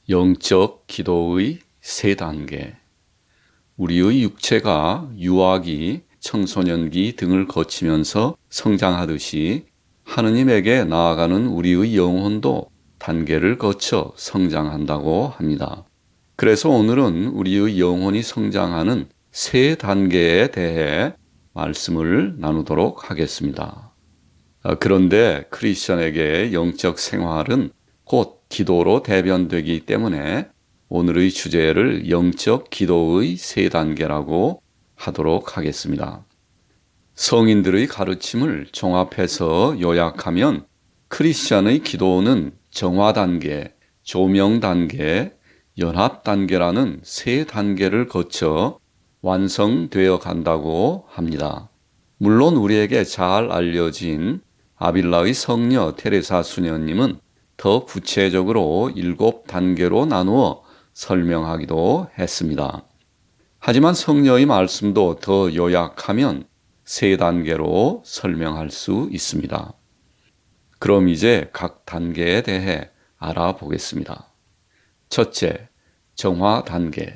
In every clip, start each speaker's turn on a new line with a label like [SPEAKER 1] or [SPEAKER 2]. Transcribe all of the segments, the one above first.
[SPEAKER 1] 영적 기도의 세 단계. 우리의 육체가 유아기, 청소년기 등을 거치면서 성장하듯이 하느님에게 나아가는 우리의 영혼도 단계를 거쳐 성장한다고 합니다. 그래서 오늘은 우리의 영혼이 성장하는 세 단계에 대해 말씀을 나누도록 하겠습니다. 그런데 크리스천에게 영적 생활은 곧 기도로 대변되기 때문에 오늘의 주제를 영적 기도의 세 단계라고 하도록 하겠습니다. 성인들의 가르침을 종합해서 요약하면 크리스천의 기도는 정화 단계, 조명 단계, 연합 단계라는 세 단계를 거쳐 완성되어 간다고 합니다. 물론 우리에게 잘 알려진 아빌라의 성녀 테레사 수녀님은 더 구체적으로 7단계로 나누어 설명하기도 했습니다. 하지만 성녀의 말씀도 더 요약하면 3단계로 설명할 수 있습니다. 그럼 이제 각 단계에 대해 알아보겠습니다. 첫째, 정화 단계.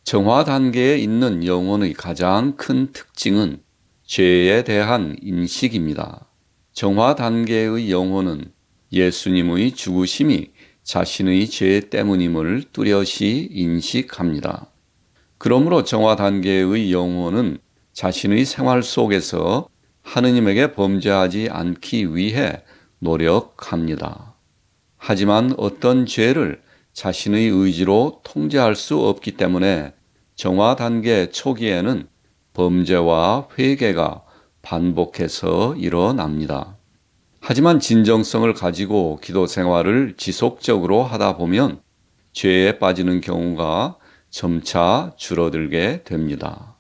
[SPEAKER 1] 정화 단계에 있는 영혼의 가장 큰 특징은 죄에 대한 인식입니다. 정화 단계의 영혼은 예수님의 죽으심이 자신의 죄 때문임을 뚜렷이 인식합니다. 그러므로 정화 단계의 영혼은 자신의 생활 속에서 하느님에게 범죄하지 않기 위해 노력합니다. 하지만 어떤 죄를 자신의 의지로 통제할 수 없기 때문에 정화 단계 초기에는 범죄와 회개가 반복해서 일어납니다. 하지만 진정성을 가지고 기도 생활을 지속적으로 하다 보면 죄에 빠지는 경우가 점차 줄어들게 됩니다.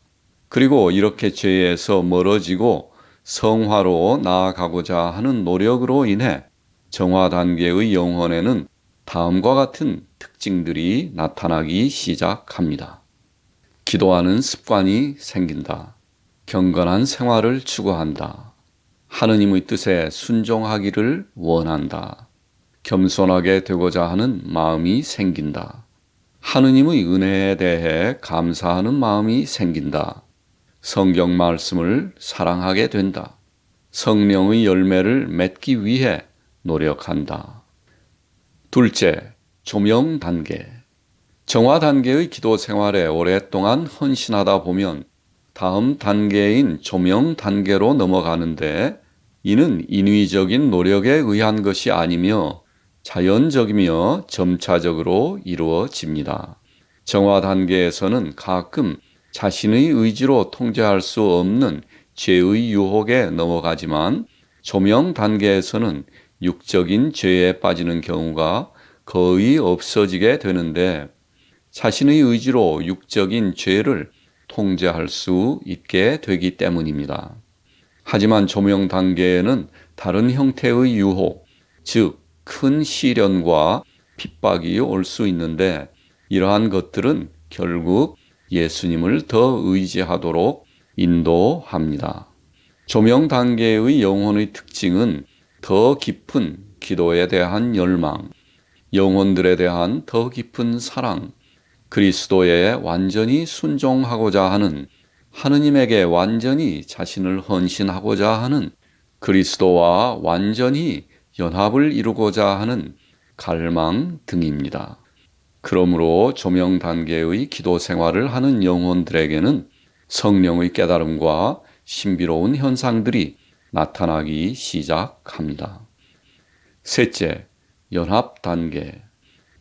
[SPEAKER 1] 그리고 이렇게 죄에서 멀어지고 성화로 나아가고자 하는 노력으로 인해 정화 단계의 영혼에는 다음과 같은 특징들이 나타나기 시작합니다. 기도하는 습관이 생긴다. 경건한 생활을 추구한다. 하느님의 뜻에 순종하기를 원한다. 겸손하게 되고자 하는 마음이 생긴다. 하느님의 은혜에 대해 감사하는 마음이 생긴다. 성경 말씀을 사랑하게 된다. 성령의 열매를 맺기 위해 노력한다. 둘째, 조명 단계. 정화 단계의 기도 생활에 오랫동안 헌신하다 보면 다음 단계인 조명 단계로 넘어가는데 이는 인위적인 노력에 의한 것이 아니며 자연적이며 점차적으로 이루어집니다. 정화 단계에서는 가끔 자신의 의지로 통제할 수 없는 죄의 유혹에 넘어가지만 조명 단계에서는 육적인 죄에 빠지는 경우가 거의 없어지게 되는데 자신의 의지로 육적인 죄를 통제할 수 있게 되기 때문입니다. 하지만 조명 단계에는 다른 형태의 유혹, 즉 큰 시련과 핍박이 올 수 있는데 이러한 것들은 결국 예수님을 더 의지하도록 인도합니다. 조명 단계의 영혼의 특징은 더 깊은 기도에 대한 열망, 영혼들에 대한 더 깊은 사랑, 그리스도에 완전히 순종하고자 하는, 하느님에게 완전히 자신을 헌신하고자 하는, 그리스도와 완전히 연합을 이루고자 하는 갈망 등입니다. 그러므로 조명 단계의 기도 생활을 하는 영혼들에게는 성령의 깨달음과 신비로운 현상들이 나타나기 시작합니다. 셋째, 연합 단계.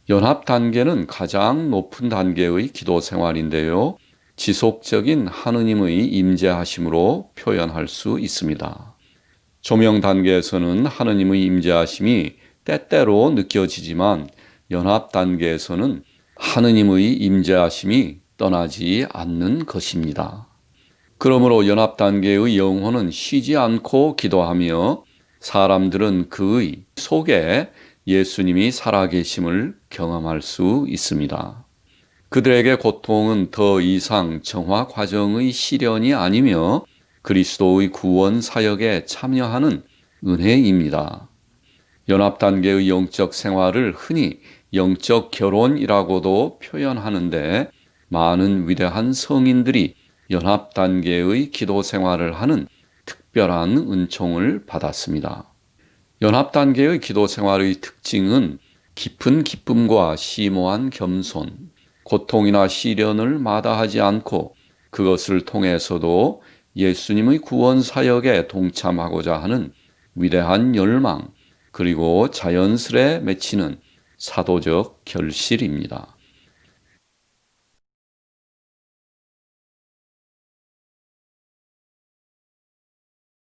[SPEAKER 1] 연합 단계는 가장 높은 단계의 기도 생활인데요. 지속적인 하느님의 임재하심으로 표현할 수 있습니다. 조명 단계에서는 하느님의 임재하심이 때때로 느껴지지만 연합 단계에서는 하느님의 임재하심이 떠나지 않는 것입니다. 그러므로 연합 단계의 영혼은 쉬지 않고 기도하며 사람들은 그의 속에 예수님이 살아계심을 경험할 수 있습니다. 그들에게 고통은 더 이상 정화 과정의 시련이 아니며 그리스도의 구원 사역에 참여하는 은혜입니다. 연합단계의 영적 생활을 흔히 영적 결혼이라고도 표현하는데 많은 위대한 성인들이 연합단계의 기도 생활을 하는 특별한 은총을 받았습니다. 연합단계의 기도 생활의 특징은 깊은 기쁨과 심오한 겸손, 고통이나 시련을 마다하지 않고 그것을 통해서도 예수님의 구원 사역에 동참하고자 하는 위대한 열망, 그리고 자연스레 맺히는 사도적 결실입니다.